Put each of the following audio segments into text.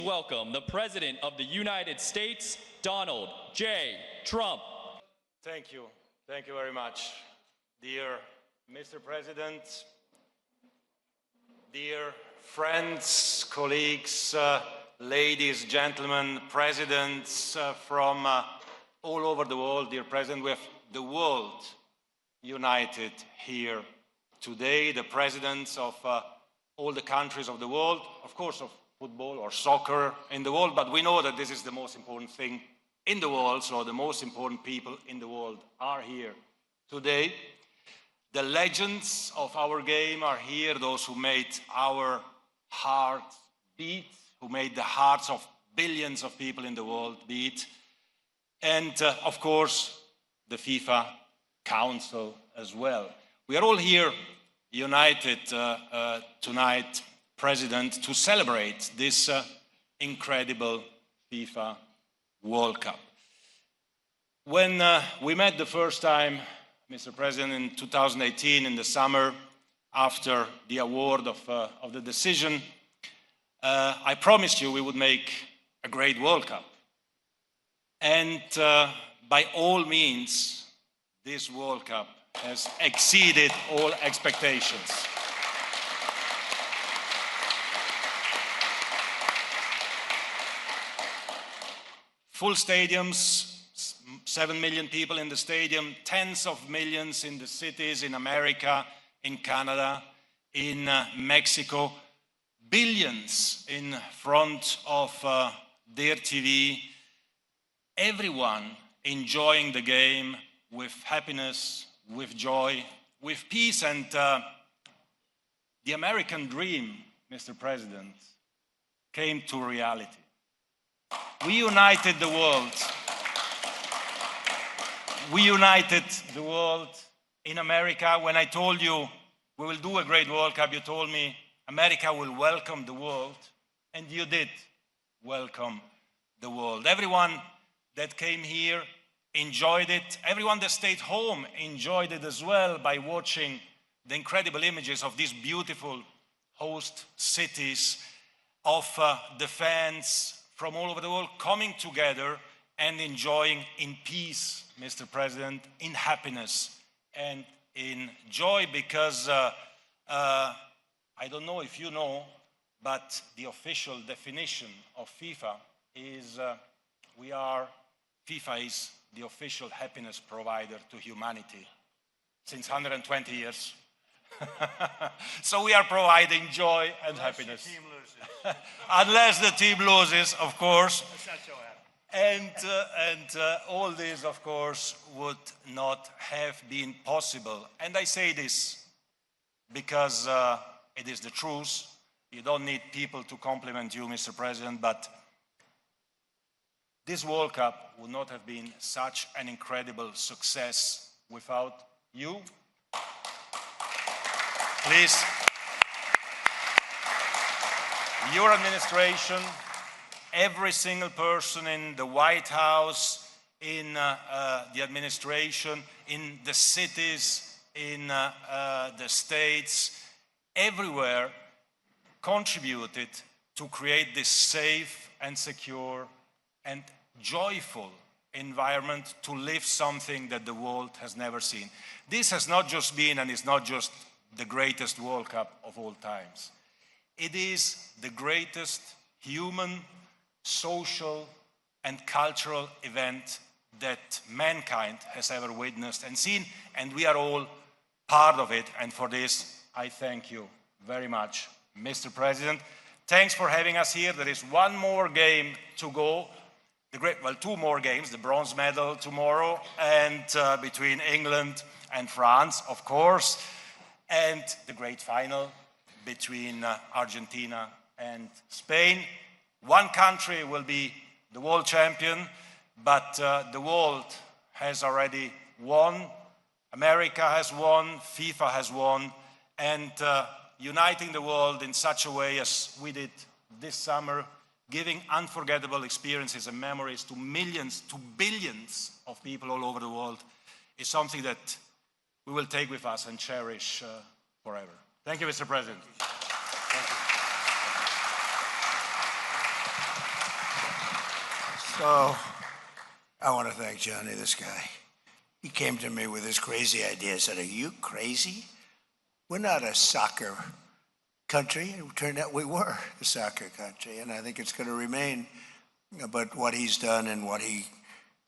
Welcome the President of the United States, Donald J. Trump. Thank you. Thank you very much. Dear Mr. President, dear friends, colleagues, ladies, gentlemen, presidents from all over the world, dear President, we have the world united here today, the presidents of all the countries of the world, of course, of football or soccer in the world, but we know that this is the most important thing in the world, so the most important people in the world are here today. The legends of our game are here, those who made our hearts beat, who made the hearts of billions of people in the world beat, and of course, the FIFA Council as well. We are all here united tonight, President, to celebrate this incredible FIFA World Cup. When we met the first time, Mr. President, in 2018, in the summer, after the award of the decision, I promised you we would make a great World Cup. And by all means, this World Cup has exceeded all expectations. Full stadiums, 7 million people in the stadium, tens of millions in the cities in America, in Canada, in Mexico, billions in front of their TV, everyone enjoying the game with happiness, with joy, with peace, and the American dream, Mr. President, came to reality. We united the world. We united the world in America. When I told you we will do a great World Cup, you told me America will welcome the world, and you did welcome the world. Everyone that came here enjoyed it. Everyone that stayed home enjoyed it as well by watching the incredible images of these beautiful host cities, of the fans from all over the world coming together and enjoying in peace, Mr. President, in happiness and in joy, because I don't know if you know, but the official definition of FIFA is FIFA is the official happiness provider to humanity since 120 years. So we are providing joy and happiness. Unless the team loses. Unless the team loses, of course. That's not so happy. And all this, of course, would not have been possible. And I say this because it is the truth. You don't need people to compliment you, Mr. President, but this World Cup would not have been such an incredible success without you. Please, your administration, every single person in the White House, in the administration, in the cities, in the states, everywhere contributed to create this safe and secure and joyful environment to live something that the world has never seen. This has not just been, and is not just the greatest World Cup of all times. It is the greatest human, social, and cultural event that mankind has ever witnessed and seen, and we are all part of it, and for this, I thank you very much, Mr. President. Thanks for having us here. There is one more game to go. Two more games, the bronze medal tomorrow, and between England and France, of course, and the great final between Argentina and Spain. One country will be the world champion, but the world has already won. America has won, FIFA has won, and uniting the world in such a way as we did this summer, giving unforgettable experiences and memories to millions, to billions of people all over the world, is something that we will take with us and cherish forever. Thank you, Mr. President. Thank you. So I want to thank Johnny, this guy. He came to me with this crazy idea. I said, are you crazy? We're not a soccer country. It turned out we were a soccer country, and I think it's going to remain. But what he's done and what he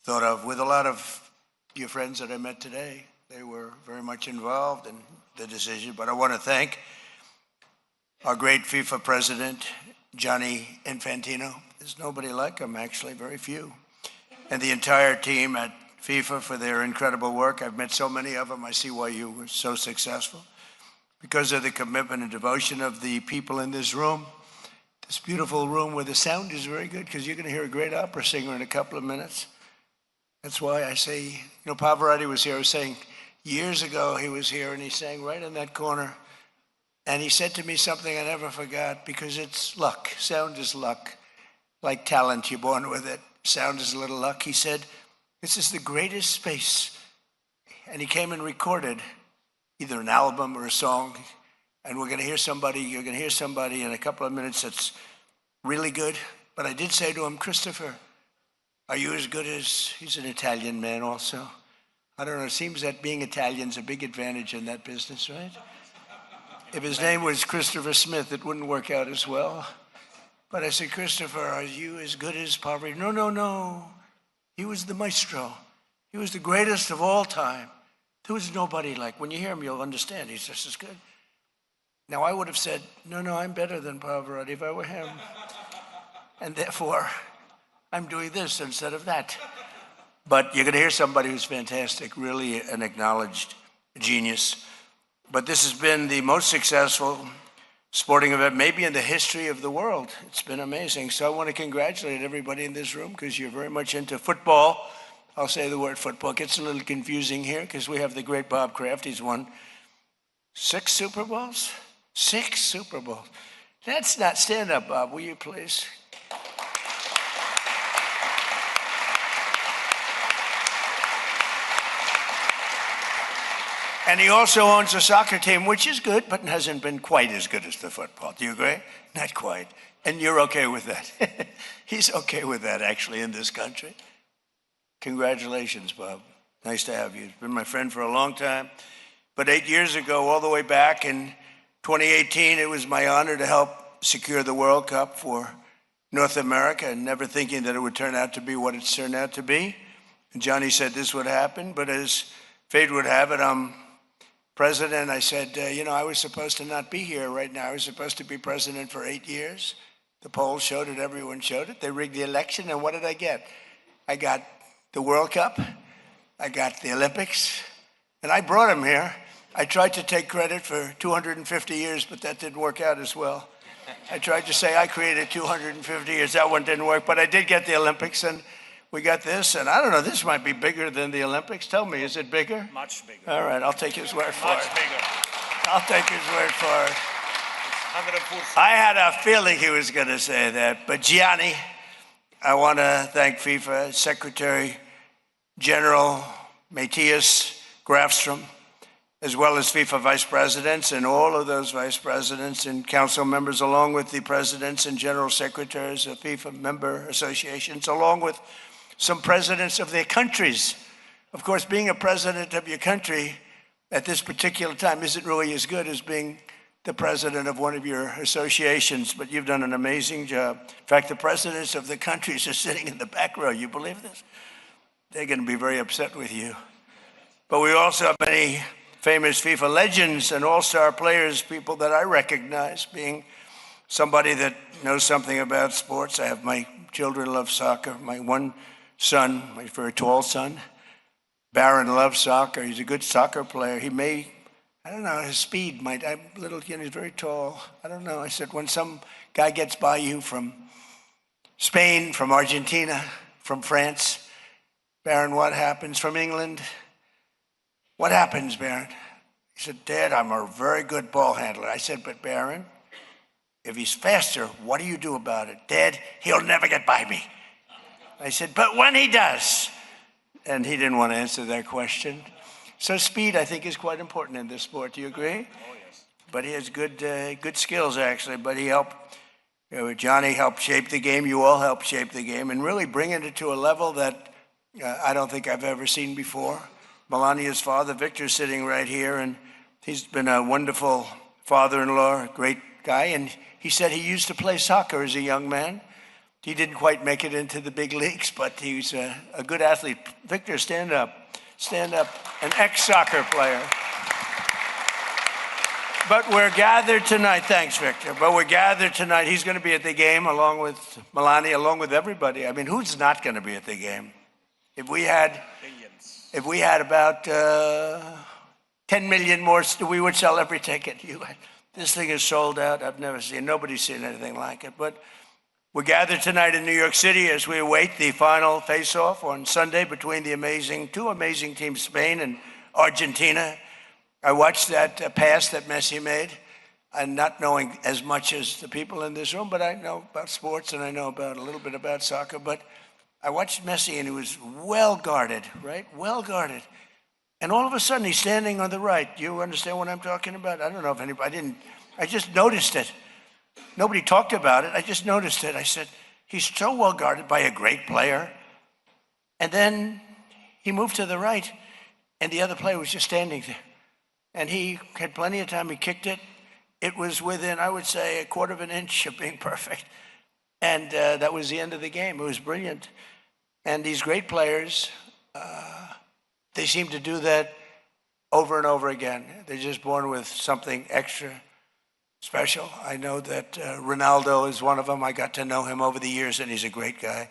thought of, with a lot of your friends that I met today, they were very much involved in the decision. But I want to thank our great FIFA president, Gianni Infantino. There's nobody like him, actually, very few. And the entire team at FIFA for their incredible work. I've met so many of them. I see why you were so successful. Because of the commitment and devotion of the people in this room, this beautiful room where the sound is very good, because you're going to hear a great opera singer in a couple of minutes. That's why I say, you know, Pavarotti was here. I was saying years ago he was here, and he sang right in that corner. And he said to me something I never forgot, because it's luck. Sound is luck. Like talent, you're born with it. Sound is a little luck. He said, this is the greatest space. And he came and recorded either an album or a song. And we're going to hear somebody, you're going to hear somebody in a couple of minutes that's really good. But I did say to him, Christopher, are you as good as, he's an Italian man also. I don't know, it seems that being Italian's a big advantage in that business, right? If his name was Christopher Smith, it wouldn't work out as well. But I said, Christopher, are you as good as Pavarotti? No, no, no. He was the maestro. He was the greatest of all time. There was nobody like, when you hear him, you'll understand. He's just as good. Now, I would have said, no, no, I'm better than Pavarotti if I were him. And therefore, I'm doing this instead of that. But you're going to hear somebody who's fantastic, really an acknowledged genius. But this has been the most successful sporting event maybe in the history of the world. It's been amazing. So I want to congratulate everybody in this room, because you're very much into football. I'll say the word football. It gets a little confusing here because we have the great Bob Kraft. He's won 6 Super Bowls? 6 Super Bowls. That's not, stand up, Bob, will you please? And he also owns a soccer team, which is good, but hasn't been quite as good as the football. Do you agree? Not quite. And you're okay with that. He's okay with that, actually, in this country. Congratulations, Bob. Nice to have you. You've been my friend for a long time. But 8 years ago, all the way back in 2018, it was my honor to help secure the World Cup for North America, and never thinking that it would turn out to be what it's turned out to be. And Johnny said this would happen, but as fate would have it, I'm president. I said, you know, I was supposed to not be here right now. I was supposed to be president for 8 years. The polls showed it, everyone showed it. They rigged the election, and what did I get? I got the World Cup, I got the Olympics, and I brought him here. I tried to take credit for 250 years, but that didn't work out as well. I tried to say I created 250 years. That one didn't work, but I did get the Olympics, and we got this, and I don't know, this might be bigger than the Olympics. Tell me, is it bigger? Much bigger. All right, I'll take his word for it. Much bigger. I'll take his word for it. It's 140. I had a feeling he was going to say that, but Gianni, I want to thank FIFA Secretary General Matthias Grafstrom, as well as FIFA vice presidents and all of those vice presidents and council members, along with the presidents and general secretaries of FIFA member associations, along with some presidents of their countries. Of course, being a president of your country at this particular time isn't really as good as being the president of one of your associations, but you've done an amazing job. In fact, the presidents of the countries are sitting in the back row. You believe this? They're going to be very upset with you. But we also have many famous FIFA legends and all-star players, people that I recognize, being somebody that knows something about sports. I have my children love soccer. My one son, my very tall son, Barron, loves soccer. He's a good soccer player. He may, I don't know, his speed might, I'm little, you know, he's very tall. I don't know. I said, when some guy gets by you from Spain, from Argentina, from France, Barron, what happens? From England, what happens, Barron? He said, Dad, I'm a very good ball handler. I said, but Barron, if he's faster, what do you do about it? Dad, he'll never get by me. I said, but when he does, and he didn't want to answer that question. So speed, I think, is quite important in this sport. Do you agree? Oh, yes. But he has good skills, actually. But he helped Johnny helped shape the game. You all helped shape the game and really bringing it to a level that I don't think I've ever seen before. Melania's father, Victor's sitting right here, and he's been a wonderful father-in-law, a great guy, and he said he used to play soccer as a young man. He didn't quite make it into the big leagues, but he was a good athlete. Victor, stand up. Stand up. An ex-soccer player. But we're gathered tonight. Thanks, Victor. But we're gathered tonight. He's going to be at the game along with Melania, along with everybody. I mean, who's not going to be at the game? If we had about 10 million more, we would sell every ticket. This thing is sold out. I've never seen, nobody's seen anything like it. But we're gathered tonight in New York City as we await the final face-off on Sunday between the two amazing teams, Spain and Argentina. I watched that pass that Messi made, and not knowing as much as the people in this room, but I know about sports and I know about a little bit about soccer. But I watched Messi and he was well guarded, right? Well guarded. And all of a sudden he's standing on the right. You understand what I'm talking about? I don't know if anybody, I just noticed it. Nobody talked about it. I just noticed it. I said, he's so well guarded by a great player. And then he moved to the right, and the other player was just standing there. And he had plenty of time. He kicked it. It was within, I would say, a quarter of an inch of being perfect. And that was the end of the game. It was brilliant. And these great players, they seem to do that over and over again. They're just born with something extra special. I know that Ronaldo is one of them. I got to know him over the years, and he's a great guy.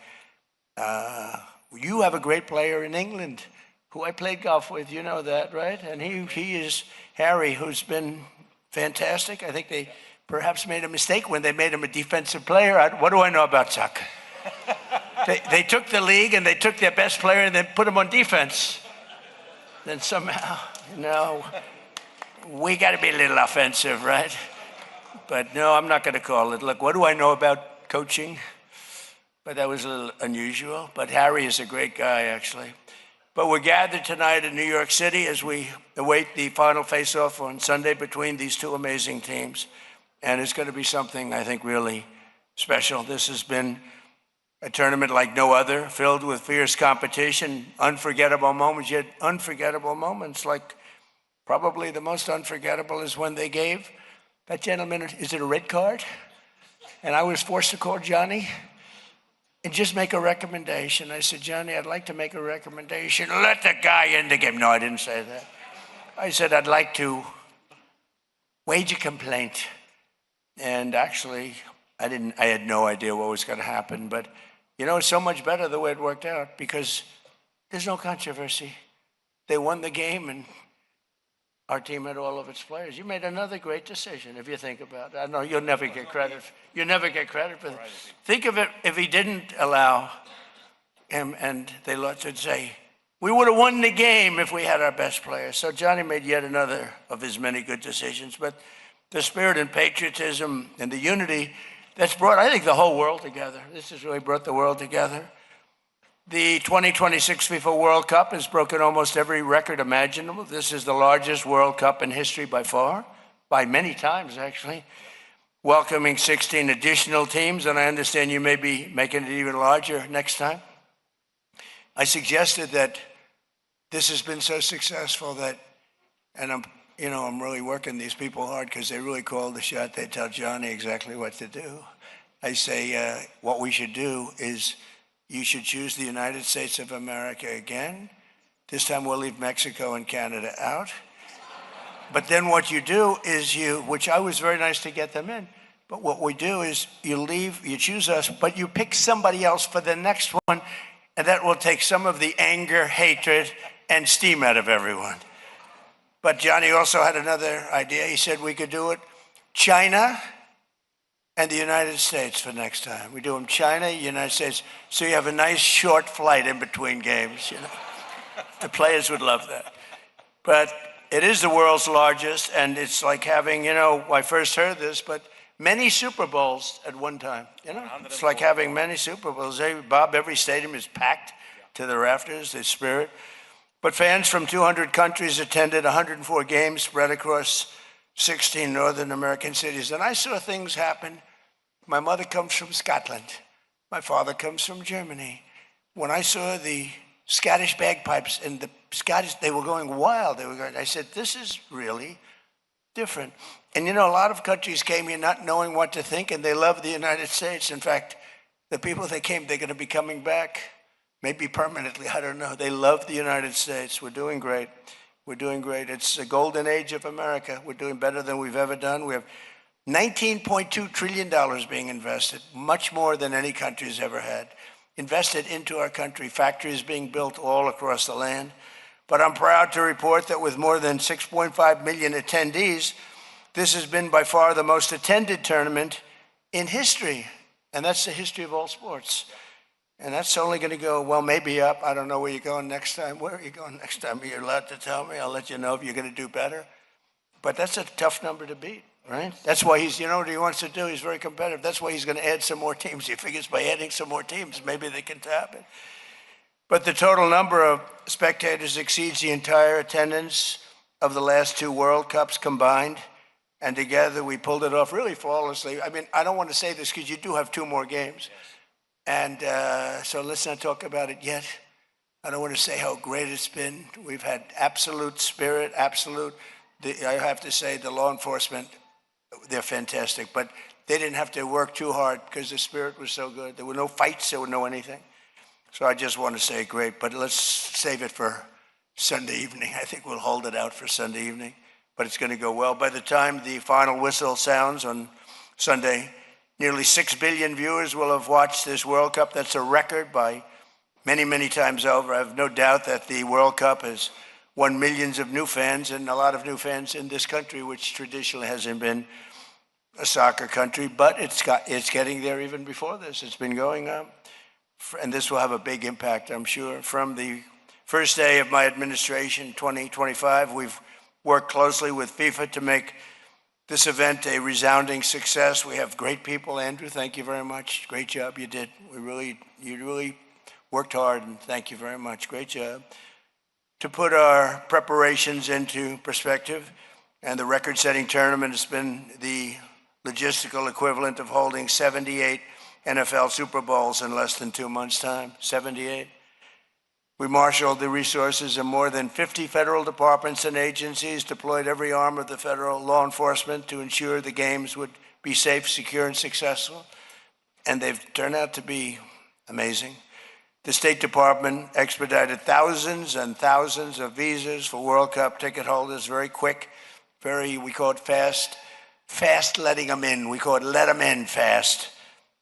You have a great player in England who I played golf with. You know that, right? And he is Harry, who's been fantastic. I think they perhaps made a mistake when they made him a defensive player. What do I know about soccer? They took the league and they took their best player and then put him on defense. Then somehow, we got to be a little offensive, right? But no, I'm not going to call it. Look, what do I know about coaching? But that was a little unusual. But Harry is a great guy, actually. But we're gathered tonight in New York City as we await the final face-off on Sunday between these two amazing teams. And it's going to be something, I think, really special. This has been a tournament like no other, filled with fierce competition, unforgettable moments, yet unforgettable moments. Like probably the most unforgettable is when they gave that gentleman, is it a red card? And I was forced to call Johnny and just make a recommendation. I said, Johnny, I'd like to make a recommendation. Let the guy in the game. No, I didn't say that. I said, I'd like to wage a complaint. And actually, I had no idea what was going to happen. But, it's so much better the way it worked out because there's no controversy. They won the game, and our team had all of its players. You made another great decision, if you think about it. I know you'll never get credit. You'll never get credit for it. Think of it if he didn't allow him, and they would say, we would have won the game if we had our best players. So Johnny made yet another of his many good decisions. But the spirit and patriotism and the unity that's brought, I think, the whole world together. This has really brought the world together. The 2026 FIFA World Cup has broken almost every record imaginable. This is the largest World Cup in history by far, by many times, actually. Welcoming 16 additional teams, and I understand you may be making it even larger next time. I suggested that this has been so successful that, and I'm really working these people hard because they really call the shot. They tell Johnny exactly what to do. I say what we should do is you should choose the United States of America again. This time we'll leave Mexico and Canada out. But then what you do is which I was very nice to get them in, but what we do is you choose us, but you pick somebody else for the next one, and that will take some of the anger, hatred, and steam out of everyone. But Johnny also had another idea. He said we could do it China and the United States for next time. We do them China, United States, so you have a nice short flight in between games. The players would love that. But it is the world's largest, and it's like having, I first heard this, but many Super Bowls at one time. It's like having many Super Bowls. Bob, every stadium is packed to the rafters, the spirit. But fans from 200 countries attended 104 games spread across 16 Northern American cities. And I saw things happen My mother comes from Scotland. My father comes from Germany. When I saw the Scottish bagpipes and the Scottish, they were going wild. I said, this is really different. And you know, a lot of countries came here not knowing what to think, and they love the United States. In fact, the people that came, they're going to be coming back, maybe permanently, I don't know. They love the United States. We're doing great. We're doing great. It's the golden age of America. We're doing better than we've ever done. We have $19.2 trillion being invested, much more than any country has ever had, invested into our country, factories being built all across the land. But I'm proud to report that with more than 6.5 million attendees, this has been by far the most attended tournament in history. And that's the history of all sports. And that's only going to go, well, maybe up. I don't know where you're going next time. Where are you going next time? You're allowed to tell me. I'll let you know if you're going to do better. But that's a tough number to beat, right? That's why you know what he wants to do? He's very competitive. That's why he's going to add some more teams. He figures by adding some more teams, maybe they can tap it. But the total number of spectators exceeds the entire attendance of the last two World Cups combined. And together we pulled it off really flawlessly. I mean, I don't want to say this because you do have two more games. And so let's not talk about it yet. I don't want to say how great it's been. We've had absolute spirit, I have to say the law enforcement, they're fantastic. But they didn't have to work too hard because the spirit was so good. There were no fights, there were no anything. So I just want to say great, but let's save it for Sunday evening. I think we'll hold it out for Sunday evening, but it's going to go well. By the time the final whistle sounds on Sunday, nearly 6 billion viewers will have watched this World Cup. That's a record by many, many times over. I have no doubt that the World Cup has won millions of new fans and a lot of new fans in this country, which traditionally hasn't been a soccer country, but it's getting there even before this. It's been going up. And this will have a big impact, I'm sure. From the first day of my administration, 2025, we've worked closely with FIFA to make this event a resounding success. We have great people. Andrew, thank you very much. Great job you did. You really worked hard, and thank you very much. Great job. To put our preparations into perspective, and the record-setting tournament has been the logistical equivalent of holding 78 NFL Super Bowls in less than 2 months' time, 78. We marshaled the resources of more than 50 federal departments and agencies, deployed every arm of the federal law enforcement to ensure the games would be safe, secure, and successful. And they've turned out to be amazing. The State Department expedited thousands and thousands of visas for World Cup ticket holders, very quick, we call it fast letting them in. We call it let them in fast.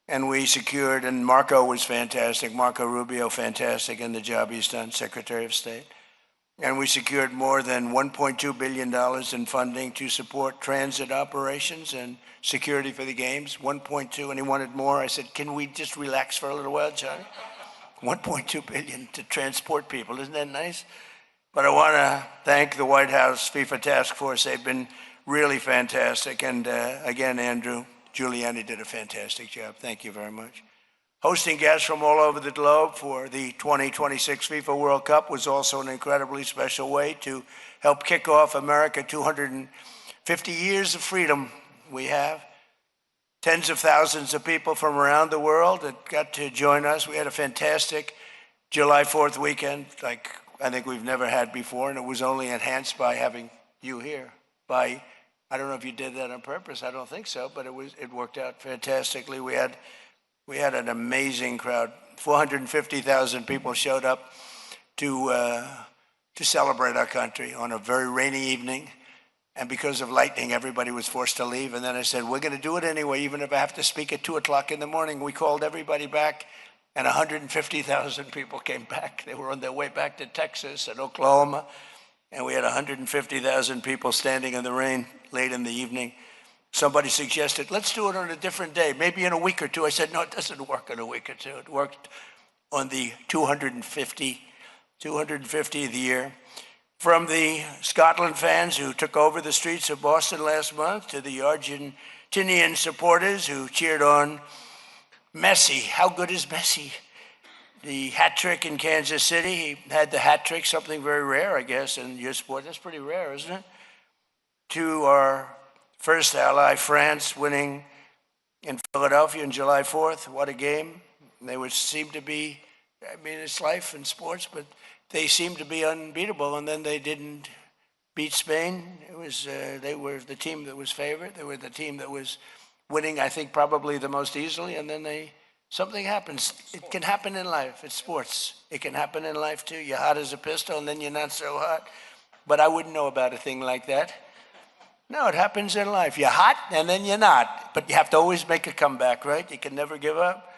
And we secured, and Marco was fantastic, Marco Rubio, fantastic in the job he's done, Secretary of State. And we secured more than $1.2 billion in funding to support transit operations and security for the games, 1.2, and he wanted more. I said, can we just relax for a little while, Johnny? 1.2 billion to transport people, isn't that nice? But I want to thank the White House FIFA Task Force. They've been really fantastic. And again, Andrew Giuliani did a fantastic job. Thank you very much. Hosting guests from all over the globe for the 2026 FIFA World Cup was also an incredibly special way to help kick off America 250 years of freedom we have. Tens of thousands of people from around the world that got to join us. We had a fantastic July 4th weekend, like I think we've never had before, and it was only enhanced by having you here, I don't know if you did that on purpose. I don't think so, but it worked out fantastically. We had an amazing crowd. 450,000 people showed up to celebrate our country on a very rainy evening. And because of lightning, everybody was forced to leave. And then I said, we're going to do it anyway, even if I have to speak at 2 o'clock in the morning. We called everybody back, and 150,000 people came back. They were on their way back to Texas and Oklahoma. And we had 150,000 people standing in the rain late in the evening. Somebody suggested, let's do it on a different day, maybe in a week or two. I said, no, it doesn't work in a week or two. It worked on the 250th year. From the Scotland fans who took over the streets of Boston last month to the Argentinian supporters who cheered on Messi. How good is Messi? The hat trick in Kansas City. He had the hat trick, something very rare, I guess, in your sport. That's pretty rare, isn't it? To our first ally, France, winning in Philadelphia on July 4th. What a game. They would seem to be, I mean, it's life in sports, but they seemed to be unbeatable, and then they didn't beat Spain. It was they were the team that was favored. They were the team that was winning, I think, probably the most easily, and then something happens. It can happen in life. It's sports. It can happen in life too. You're hot as a pistol, and then you're not so hot. But I wouldn't know about a thing like that. No, it happens in life. You're hot, and then you're not. But you have to always make a comeback, right? You can never give up.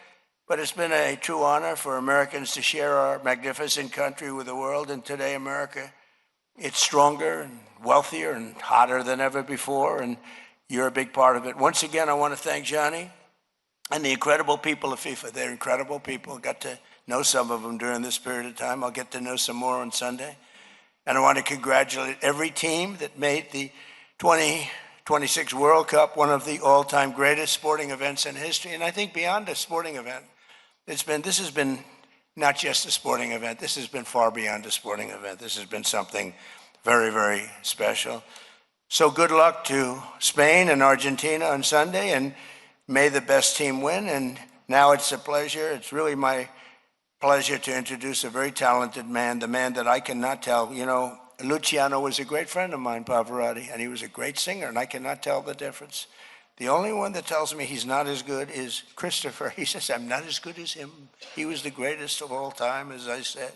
But it's been a true honor for Americans to share our magnificent country with the world. And today, America, it's stronger and wealthier and hotter than ever before. And you're a big part of it. Once again, I want to thank Johnny and the incredible people of FIFA. They're incredible people. Got to know some of them during this period of time. I'll get to know some more on Sunday. And I want to congratulate every team that made the 2026 World Cup one of the all-time greatest sporting events in history. And I think beyond a sporting event, this has been not just a sporting event. This has been far beyond a sporting event. This has been something very, very special. So good luck to Spain and Argentina on Sunday, and may the best team win. And now it's a pleasure. It's really my pleasure to introduce a very talented man, the man that I cannot tell. You know, Luciano was a great friend of mine, Pavarotti, and he was a great singer, and I cannot tell the difference. The only one that tells me he's not as good is Christopher. He says, I'm not as good as him. He was the greatest of all time, as I said.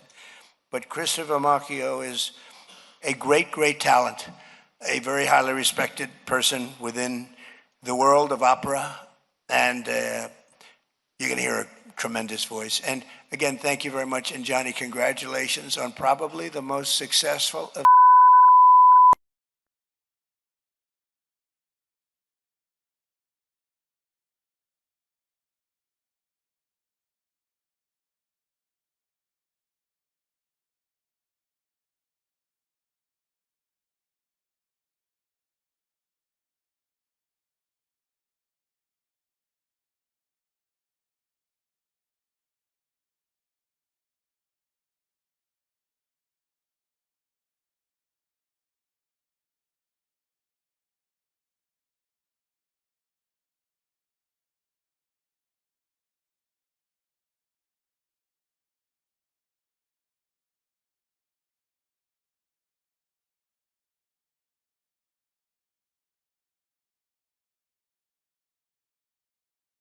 But Christopher Macchio is a great, great talent, a very highly respected person within the world of opera. And you're going to hear a tremendous voice. And again, thank you very much. And Johnny, congratulations on probably the most successful